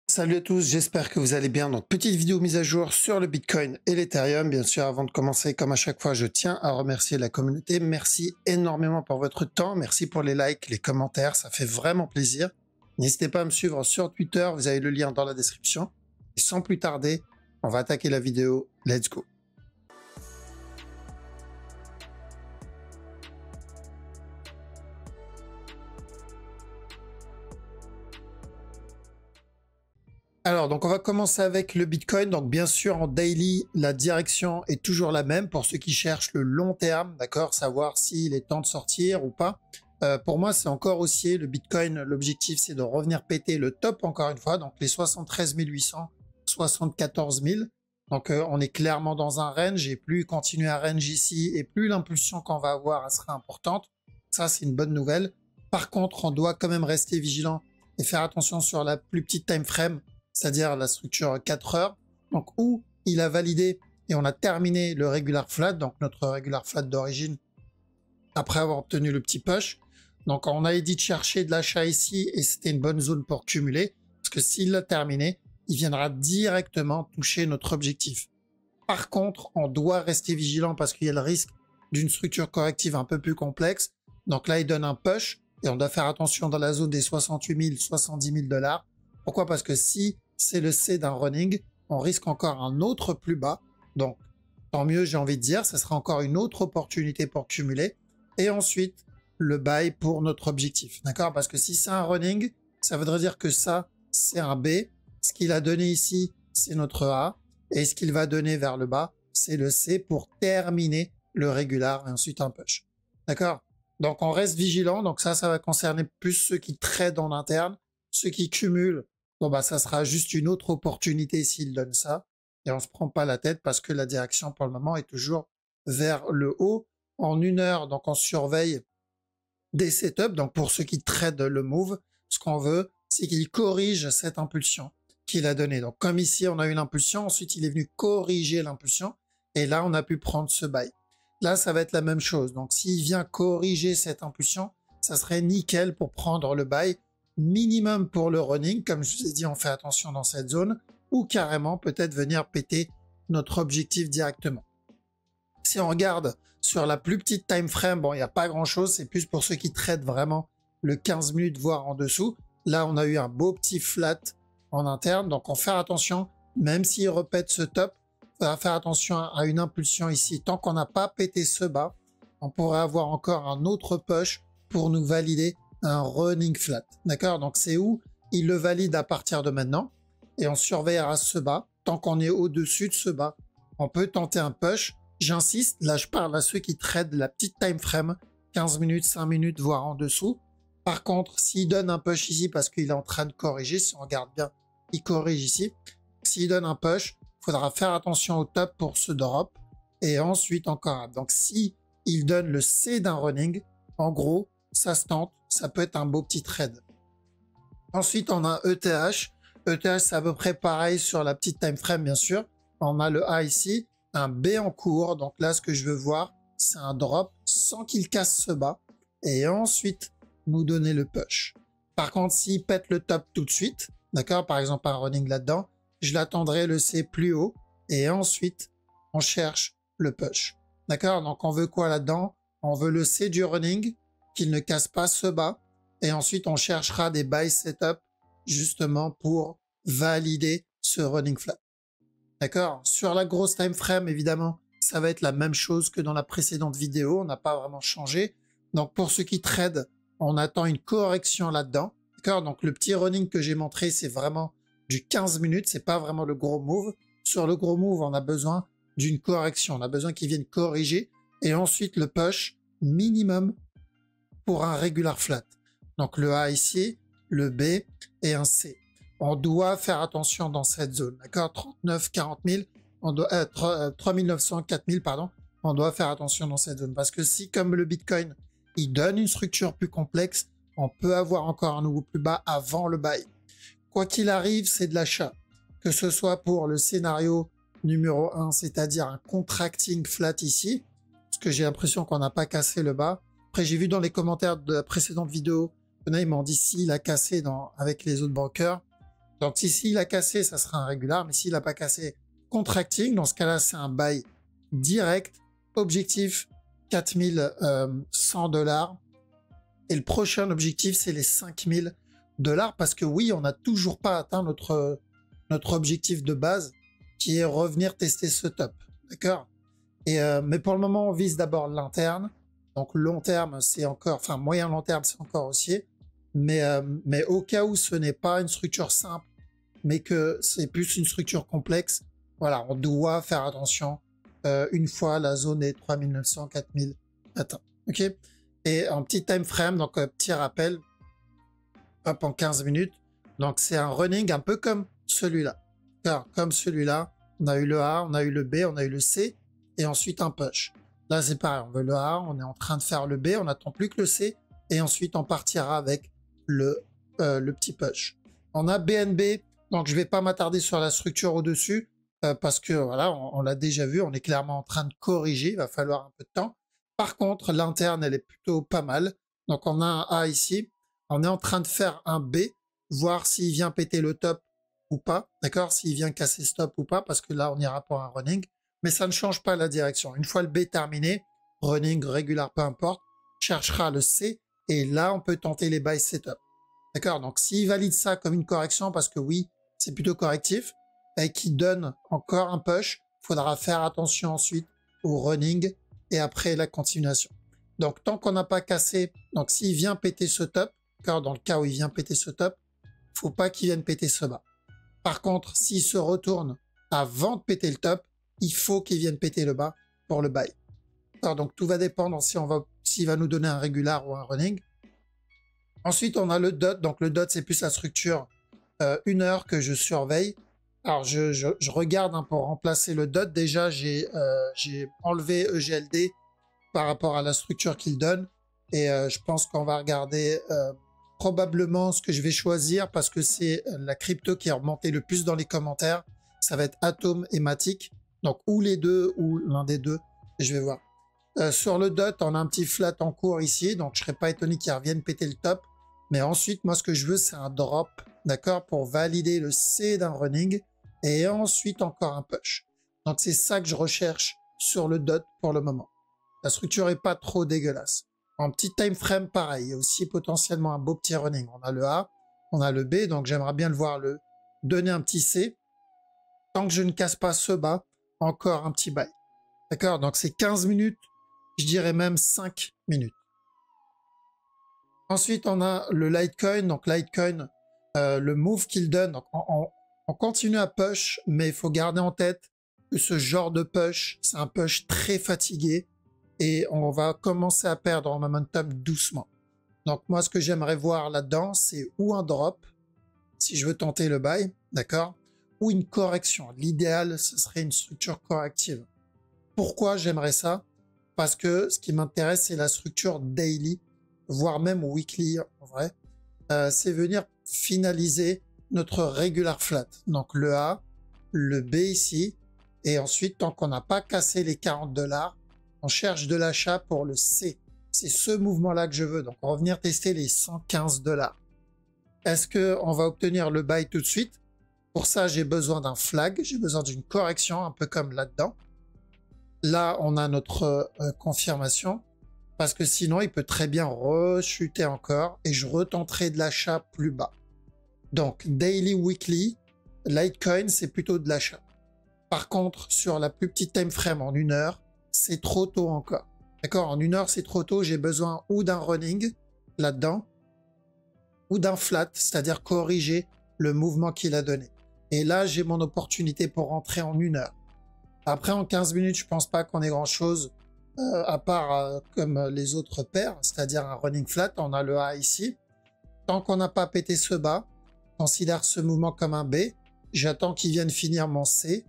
Salut à tous, j'espère que vous allez bien. Donc, petite vidéo mise à jour sur le Bitcoin et l'Ethereum. Bien sûr, avant de commencer, comme à chaque fois, je tiens à remercier la communauté. Merci énormément pour votre temps. Merci pour les likes, les commentaires. Ça fait vraiment plaisir. N'hésitez pas à me suivre sur Twitter. Vous avez le lien dans la description. Et sans plus tarder, on va attaquer la vidéo. Let's go. Alors, donc on va commencer avec le Bitcoin. Donc, bien sûr, en daily, la direction est toujours la même pour ceux qui cherchent le long terme, d'accord, savoir s'il est temps de sortir ou pas. Pour moi, c'est encore haussier. Le Bitcoin, l'objectif, c'est de revenir péter le top encore une fois, donc les 73 800, 74 000. Donc, on est clairement dans un range et plus continuer à range ici et plus l'impulsion qu'on va avoir, elle sera importante. Ça, c'est une bonne nouvelle. Par contre, on doit quand même rester vigilant et faire attention sur la plus petite time frame, c'est-à-dire la structure 4 heures, donc où il a validé et on a terminé le regular flat, donc notre regular flat d'origine, après avoir obtenu le petit push. Donc on a dit de chercher de l'achat ici et c'était une bonne zone pour cumuler, parce que s'il l'a terminé, il viendra directement toucher notre objectif. Par contre, on doit rester vigilant parce qu'il y a le risque d'une structure corrective un peu plus complexe. Donc là, il donne un push et on doit faire attention dans la zone des 68 000, 70 000 $. Pourquoi? Parce que si c'est le C d'un running, on risque encore un autre plus bas. Donc, tant mieux, j'ai envie de dire, ce sera encore une autre opportunité pour cumuler. Et ensuite, le buy pour notre objectif. D'accord? Parce que si c'est un running, ça voudrait dire que ça, c'est un B. Ce qu'il a donné ici, c'est notre A. Et ce qu'il va donner vers le bas, c'est le C pour terminer le régular et ensuite un push. D'accord? Donc, on reste vigilant. Donc ça va concerner plus ceux qui tradent en interne. Ceux qui cumulent, bon bah ça sera juste une autre opportunité s'il donne ça. Et on se prend pas la tête parce que la direction pour le moment est toujours vers le haut. En 1 heure, donc on surveille des setups. Donc pour ceux qui tradent le move, ce qu'on veut, c'est qu'il corrige cette impulsion qu'il a donnée. Donc comme ici, on a une impulsion, ensuite il est venu corriger l'impulsion. Et là, on a pu prendre ce buy. Là, ça va être la même chose. Donc s'il vient corriger cette impulsion, ça serait nickel pour prendre le buy. Minimum pour le running, comme je vous ai dit, on fait attention dans cette zone, ou carrément peut-être venir péter notre objectif directement. Si on regarde sur la plus petite time frame, bon, il n'y a pas grand-chose, c'est plus pour ceux qui traitent vraiment le 15 minutes, voire en dessous. Là, on a eu un beau petit flat en interne, donc on fait attention, même s'il répète ce top, on va faire attention à une impulsion ici. Tant qu'on n'a pas pété ce bas, on pourrait avoir encore un autre push pour nous valider un running flat. D'accord? Donc c'est où il le valide à partir de maintenant et on surveillera ce bas. Tant qu'on est au-dessus de ce bas, on peut tenter un push. J'insiste, là je parle à ceux qui tradent la petite time frame, 15 minutes, 5 minutes, voire en dessous. Par contre, s'il donne un push ici parce qu'il est en train de corriger, si on regarde bien, il corrige ici. S'il donne un push, il faudra faire attention au top pour ce drop et ensuite encore. Donc si il donne le C d'un running, en gros, ça se tente, ça peut être un beau petit trade. Ensuite, on a ETH. ETH, c'est à peu près pareil sur la petite time frame, bien sûr. On a le A ici, un B en cours. Donc là, ce que je veux voir, c'est un drop sans qu'il casse ce bas. Et ensuite, nous donner le push. Par contre, s'il pète le top tout de suite, d'accord, par exemple un running là-dedans, je l'attendrai le C plus haut. Et ensuite, on cherche le push. D'accord, donc on veut quoi là-dedans? On veut le C du running, qu'il ne casse pas ce bas. Et ensuite, on cherchera des buy setup justement pour valider ce running flat. D'accord? Sur la grosse time frame, évidemment, ça va être la même chose que dans la précédente vidéo. On n'a pas vraiment changé. Donc, pour ceux qui tradent, on attend une correction là-dedans. D'accord? Donc, le petit running que j'ai montré, c'est vraiment du 15 minutes. C'est pas vraiment le gros move. Sur le gros move, on a besoin d'une correction. On a besoin qu'il vienne corriger. Et ensuite, le push minimum pour un regular flat. Donc le A ici, le B et un C. On doit faire attention dans cette zone, d'accord? 39, 40 000, on doit, 3 900, 4 000, pardon. On doit faire attention dans cette zone parce que si, comme le Bitcoin, il donne une structure plus complexe, on peut avoir encore un nouveau plus bas avant le buy. Quoi qu'il arrive, c'est de l'achat. Que ce soit pour le scénario numéro 1, c'est-à-dire un contracting flat ici, parce que j'ai l'impression qu'on n'a pas cassé le bas. Après, j'ai vu dans les commentaires de la précédente vidéo, ils m'ont dit s'il a cassé avec les autres brokers. Donc si s'il a cassé, ça sera un régular, mais s'il n'a pas cassé, contracting, dans ce cas-là, c'est un buy direct, objectif 4100 $. Et le prochain objectif, c'est les 5000 $, parce que oui, on n'a toujours pas atteint notre objectif de base, qui est revenir tester ce top. D'accord? Mais pour le moment, on vise d'abord l'interne. Donc long terme, c'est encore, enfin moyen long terme, c'est encore haussier. Mais au cas où ce n'est pas une structure simple, mais que c'est plus une structure complexe, voilà, on doit faire attention une fois la zone est 3900, 4000 atteint. Ok? Et un petit time frame, donc un petit rappel, hop, en 15 minutes. Donc c'est un running un peu comme celui-là. Car comme celui-là, on a eu le A, on a eu le B, on a eu le C, et ensuite un push. Là c'est pareil, on veut le A, on est en train de faire le B, on n'attend plus que le C, et ensuite on partira avec le petit push. On a BNB, donc je vais pas m'attarder sur la structure au-dessus, parce que voilà, on l'a déjà vu, on est clairement en train de corriger, il va falloir un peu de temps. Par contre, l'interne, elle est plutôt pas mal. Donc on a un A ici, on est en train de faire un B, voir s'il vient péter le top ou pas, d'accord, s'il vient casser stop ou pas, parce que là on ira pour un running, mais ça ne change pas la direction. Une fois le B terminé, running, régular, peu importe, cherchera le C, et là on peut tenter les buy setup. D'accord, donc s'il valide ça comme une correction, parce que oui, c'est plutôt correctif, et qu'il donne encore un push, il faudra faire attention ensuite au running et après la continuation. Donc tant qu'on n'a pas cassé, donc s'il vient péter ce top, car dans le cas où il vient péter ce top, faut pas qu'il vienne péter ce bas. Par contre, s'il se retourne avant de péter le top, il faut qu'il vienne péter le bas pour le buy. Alors, donc tout va dépendre s'il va nous donner un régular ou un running. Ensuite, on a le dot. Donc le dot, c'est plus la structure 1 heure que je surveille. Alors je regarde pour remplacer le dot. Déjà, j'ai enlevé EGLD par rapport à la structure qu'il donne. Et je pense qu'on va regarder probablement ce que je vais choisir, parce que c'est la crypto qui est remontée le plus dans les commentaires. Ça va être Atom et Matic. Donc ou les deux ou l'un des deux. Et je vais voir. Sur le dot, on a un petit flat en cours ici. Donc je serais pas étonné qu'il revienne péter le top. Mais ensuite, moi, ce que je veux, c'est un drop, d'accord, pour valider le C d'un running, et ensuite encore un push. Donc c'est ça que je recherche sur le dot pour le moment. La structure est pas trop dégueulasse. En petit time frame, pareil, il y a aussi potentiellement un beau petit running. On a le A, on a le B, donc j'aimerais bien le voir donner un petit C. Tant que je ne casse pas ce bas, encore un petit buy. D'accord, donc c'est 15 minutes, je dirais même 5 minutes. Ensuite, on a le Litecoin. Donc Litecoin, le move qu'il donne, donc on continue à push, mais il faut garder en tête que ce genre de push, c'est un push très fatigué, et on va commencer à perdre en momentum doucement. Donc moi, ce que j'aimerais voir là-dedans, c'est ou un drop, si je veux tenter le buy, d'accord, ou une correction. L'idéal, ce serait une structure corrective. Pourquoi j'aimerais ça? Parce que ce qui m'intéresse, c'est la structure daily, voire même weekly en vrai. C'est venir finaliser notre regular flat. Donc le A, le B ici, et ensuite, tant qu'on n'a pas cassé les 40 $, on cherche de l'achat pour le C. C'est ce mouvement-là que je veux. Donc revenir tester les 115 $. Est-ce qu'on va obtenir le buy tout de suite? Pour ça, j'ai besoin d'un flag, j'ai besoin d'une correction, un peu comme là-dedans. Là, on a notre confirmation, parce que sinon, il peut très bien rechuter encore, et je retenterai de l'achat plus bas. Donc, daily, weekly, Litecoin, c'est plutôt de l'achat. Par contre, sur la plus petite time frame en 1 heure, c'est trop tôt encore. D'accord? En 1 heure, c'est trop tôt, j'ai besoin ou d'un running là-dedans, ou d'un flat, c'est-à-dire corriger le mouvement qu'il a donné. Et là, j'ai mon opportunité pour rentrer en 1 heure. Après, en 15 minutes, je pense pas qu'on ait grand-chose, à part comme les autres paires, c'est-à-dire un running flat. On a le A ici. Tant qu'on n'a pas pété ce bas, considère ce mouvement comme un B. J'attends qu'il vienne finir mon C.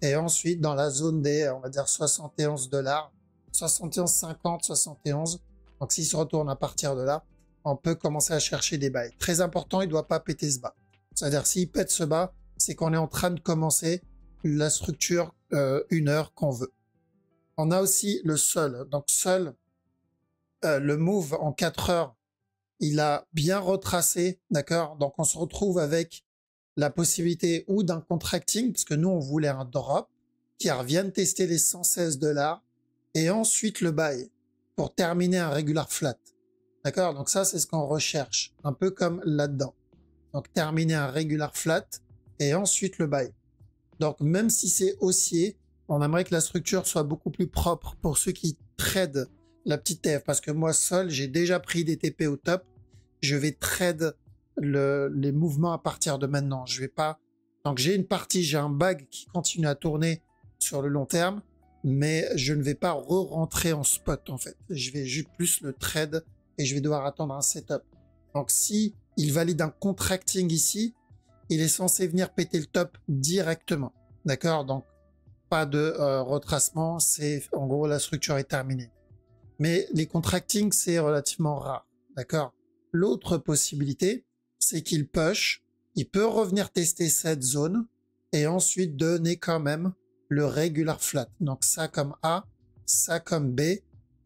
Et ensuite, dans la zone des, on va dire, 71 $, 71,50, 71. Donc, s'il se retourne à partir de là, on peut commencer à chercher des buys. Très important, il ne doit pas péter ce bas. C'est-à-dire, s'il pète ce bas, c'est qu'on est en train de commencer la structure 1 heure qu'on veut. On a aussi le sol. Donc, sol, le move en 4 heures, il a bien retracé, d'accord? Donc, on se retrouve avec la possibilité ou d'un contracting, parce que nous, on voulait un drop qui revienne tester les 116 $, et ensuite le buy pour terminer un regular flat. D'accord? Donc ça, c'est ce qu'on recherche, un peu comme là-dedans. Donc terminer un regular flat et ensuite le buy. Donc même si c'est haussier, on aimerait que la structure soit beaucoup plus propre pour ceux qui trade la petite TF. Parce que moi seul, j'ai déjà pris des TP au top. Je vais trade les mouvements à partir de maintenant. Je vais pas. Donc j'ai une partie, j'ai un bag qui continue à tourner sur le long terme, mais je ne vais pas re-rentrer en spot en fait. Je vais juste plus le trade et je vais devoir attendre un setup. Donc si il valide un contracting ici, il est censé venir péter le top directement. D'accord? Donc pas de retracement, c'est en gros la structure est terminée. Mais les contractings, c'est relativement rare. D'accord? L'autre possibilité, c'est qu'il push, il peut revenir tester cette zone et ensuite donner quand même le regular flat. Donc ça comme A, ça comme B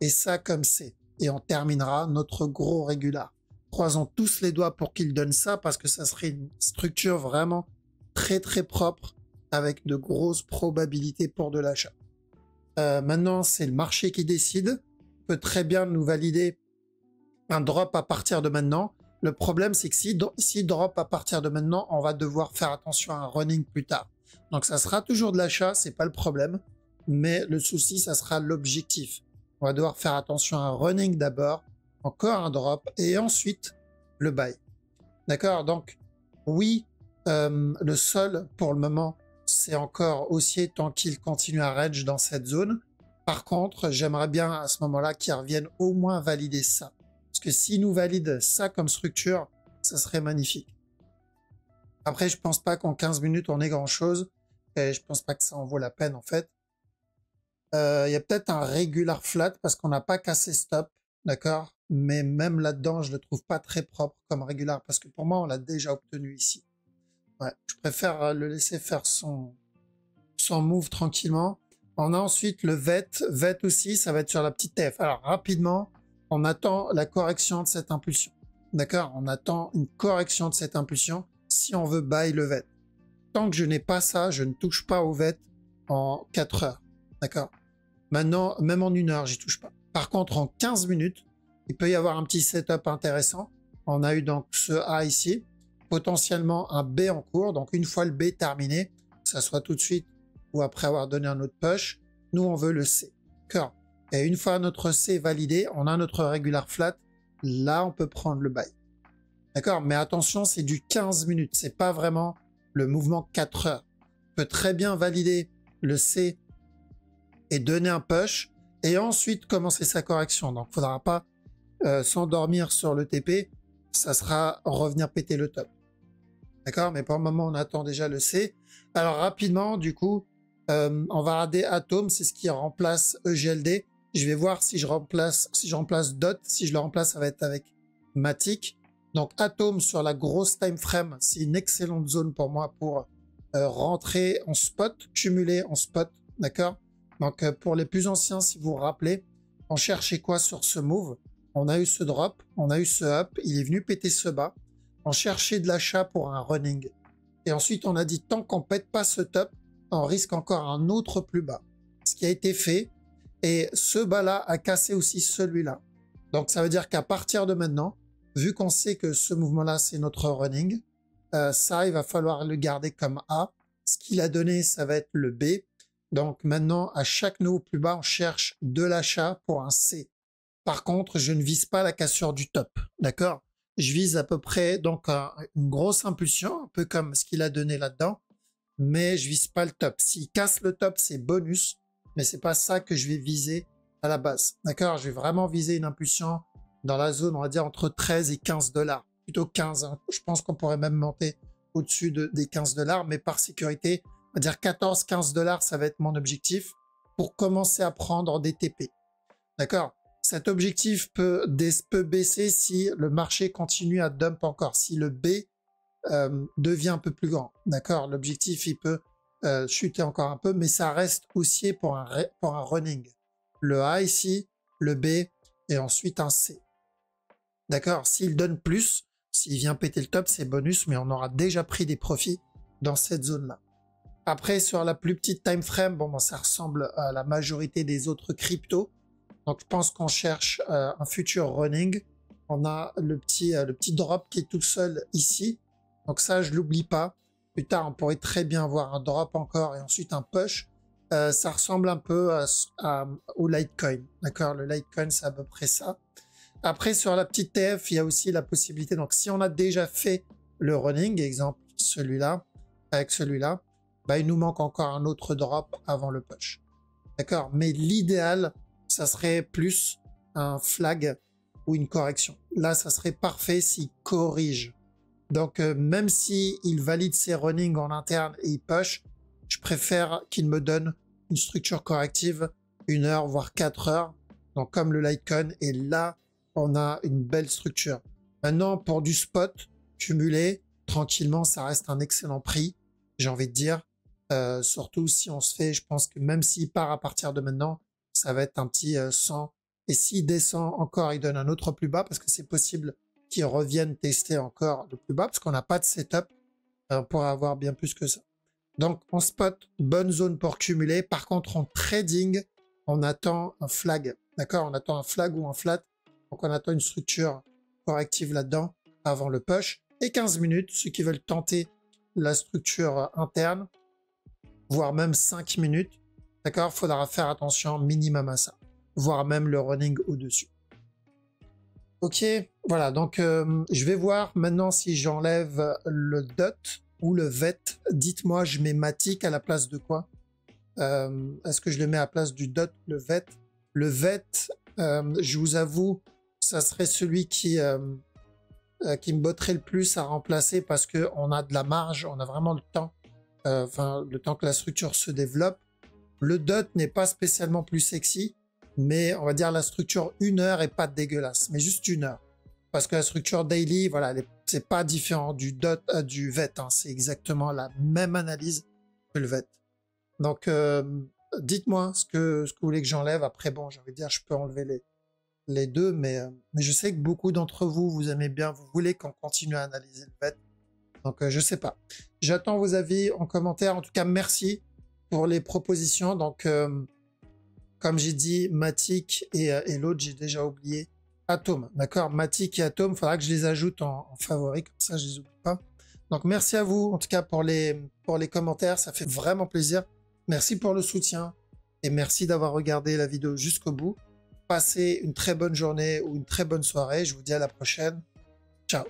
et ça comme C. Et on terminera notre gros regular. Croisons tous les doigts pour qu'il donne ça parce que ça serait une structure vraiment très très propre avec de grosses probabilités pour de l'achat. Maintenant, c'est le marché qui décide. Il peut très bien nous valider un drop à partir de maintenant. Le problème, c'est que si drop à partir de maintenant, on va devoir faire attention à un running plus tard. Donc ça sera toujours de l'achat, c'est pas le problème. Mais le souci, ça sera l'objectif. On va devoir faire attention à un running d'abord, encore un drop et ensuite le buy. D'accord? Donc oui, le sol pour le moment, c'est encore haussier tant qu'il continue à range dans cette zone. Par contre, j'aimerais bien à ce moment-là qu'ils reviennent au moins valider ça. Parce que s'ils nous valident ça comme structure, ça serait magnifique. Après, je pense pas qu'en 15 minutes, on ait grand-chose. Et je pense pas que ça en vaut la peine, en fait. Il y a peut-être un regular flat parce qu'on n'a pas cassé stop. D'accord? Mais même là-dedans, je le trouve pas très propre comme regular. Parce que pour moi, on l'a déjà obtenu ici. Ouais, je préfère le laisser faire son move tranquillement. On a ensuite le VET. VET aussi, ça va être sur la petite TF. Alors, rapidement, on attend la correction de cette impulsion. D'accord? On attend une correction de cette impulsion si on veut buy le VET. Tant que je n'ai pas ça, je ne touche pas au VET en 4 heures. D'accord? Maintenant, même en 1 heure, j'y touche pas. Par contre, en 15 minutes, il peut y avoir un petit setup intéressant. On a eu donc ce A ici, potentiellement un B en cours. Donc, une fois le B terminé, que ça soit tout de suite ou après avoir donné un autre push, nous, on veut le C. D'accord? Et une fois notre C validé, on a notre regular flat. Là, on peut prendre le buy. D'accord? Mais attention, c'est du 15 minutes. C'est pas vraiment le mouvement 4 heures. On peut très bien valider le C et donner un push et ensuite commencer sa correction. Donc, il ne faudra pas s'endormir sur le TP. Ça sera revenir péter le top. D'accord? Mais pour le moment, on attend déjà le C. Alors, rapidement, du coup, on va regarder Atom. C'est ce qui remplace EGLD. Je vais voir si je remplace DOT. Si je le remplace, ça va être avec Matic. Donc, Atom sur la grosse time frame, c'est une excellente zone pour moi pour rentrer en spot, cumuler en spot. D'accord? Donc, pour les plus anciens, si vous vous rappelez, on cherchait quoi sur ce move? On a eu ce drop, on a eu ce up, il est venu péter ce bas. On cherchait de l'achat pour un running. Et ensuite, on a dit, tant qu'on pète pas ce top, on risque encore un autre plus bas. Ce qui a été fait. Et ce bas-là a cassé aussi celui-là. Donc, ça veut dire qu'à partir de maintenant, vu qu'on sait que ce mouvement-là, c'est notre running, ça, il va falloir le garder comme A. Ce qu'il a donné, ça va être le B. Donc maintenant, à chaque nouveau plus bas, on cherche de l'achat pour un C. Par contre, je ne vise pas la cassure du top. D'accord? Je vise à peu près donc une grosse impulsion, un peu comme ce qu'il a donné là-dedans. Mais je vise pas le top. S'il casse le top, c'est bonus. Mais c'est pas ça que je vais viser à la base. D'accord? Je vais vraiment viser une impulsion dans la zone, on va dire, entre 13 et 15 $. Plutôt 15. Hein. Je pense qu'on pourrait même monter au-dessus des 15 $. Mais par sécurité, on va dire 14-15 $, ça va être mon objectif pour commencer à prendre des TP. D'accord? Cet objectif peut baisser si le marché continue à dump encore. Si le B devient un peu plus grand. D'accord? L'objectif, il peut chuter encore un peu, mais ça reste haussier pour un running. Le A ici, le B et ensuite un C. D'accord? S'il donne plus, S'il vient péter le top, c'est bonus, mais on aura déjà pris des profits dans cette zone-là. Après, sur la plus petite time frame, bon, ben, ça ressemble à la majorité des autres cryptos. Donc, je pense qu'on cherche un future running. On a le petit drop qui est tout seul ici. Donc ça, je l'oublie pas. Plus tard, on pourrait très bien voir un drop encore et ensuite un push. Ça ressemble un peu au Litecoin. D'accord, le Litecoin, c'est à peu près ça. Après, sur la petite TF, il y a aussi la possibilité. Donc, si on a déjà fait le running, exemple celui-là, avec celui-là, bah, il nous manque encore un autre drop avant le push. D'accord, mais l'idéal, ça serait plus un flag ou une correction. Là, ça serait parfait s'il corrige. Donc, même si il valide ses runnings en interne et il push, je préfère qu'il me donne une structure corrective 1 heure, voire 4 heures. Donc, comme le Litecoin. Et là, on a une belle structure. Maintenant, pour du spot cumulé, tranquillement, ça reste un excellent prix, j'ai envie de dire. Surtout si on se fait, je pense que même s'il part à partir de maintenant, ça va être un petit 100. Et s'il descend encore, il donne un autre plus bas, parce que c'est possible qu'ils reviennent tester encore le plus bas, parce qu'on n'a pas de setup pour avoir bien plus que ça. Donc, en spot, bonne zone pour cumuler. Par contre, en trading, on attend un flag. D'accord? On attend un flag ou un flat. Donc, on attend une structure corrective là-dedans avant le push. Et 15 minutes, ceux qui veulent tenter la structure interne, voire même 5 minutes. D'accord? Il faudra faire attention minimum à ça. Voire même le running au-dessus. Ok, voilà. Donc, je vais voir maintenant si j'enlève le DOT ou le VET. Dites-moi, je mets Matic à la place de quoi? Est-ce que je le mets à la place du DOT, le VET? Le VET, je vous avoue, ça serait celui qui me botterait le plus à remplacer parce qu'on a de la marge, on a vraiment le temps, le temps que la structure se développe. Le DOT n'est pas spécialement plus sexy, mais on va dire la structure 1 heure est pas dégueulasse, mais juste 1 heure. Parce que la structure daily, voilà, c'est pas différent du DOT, du VET, hein, c'est exactement la même analyse que le VET. Donc, dites-moi ce que vous voulez que j'enlève. Après, bon, j'ai envie de dire, je peux enlever les deux, mais je sais que beaucoup d'entre vous, vous aimez bien, vous voulez qu'on continue à analyser le VET. Donc, je sais pas. J'attends vos avis en commentaire. En tout cas, merci pour les propositions. Donc, comme j'ai dit, Matic et l'autre, j'ai déjà oublié, Atom. D'accord? Matic et Atom, il faudra que je les ajoute en favori, comme ça, je les oublie pas. Donc, merci à vous, en tout cas, pour les commentaires. Ça fait vraiment plaisir. Merci pour le soutien et merci d'avoir regardé la vidéo jusqu'au bout. Passez une très bonne journée ou une très bonne soirée. Je vous dis à la prochaine. Ciao.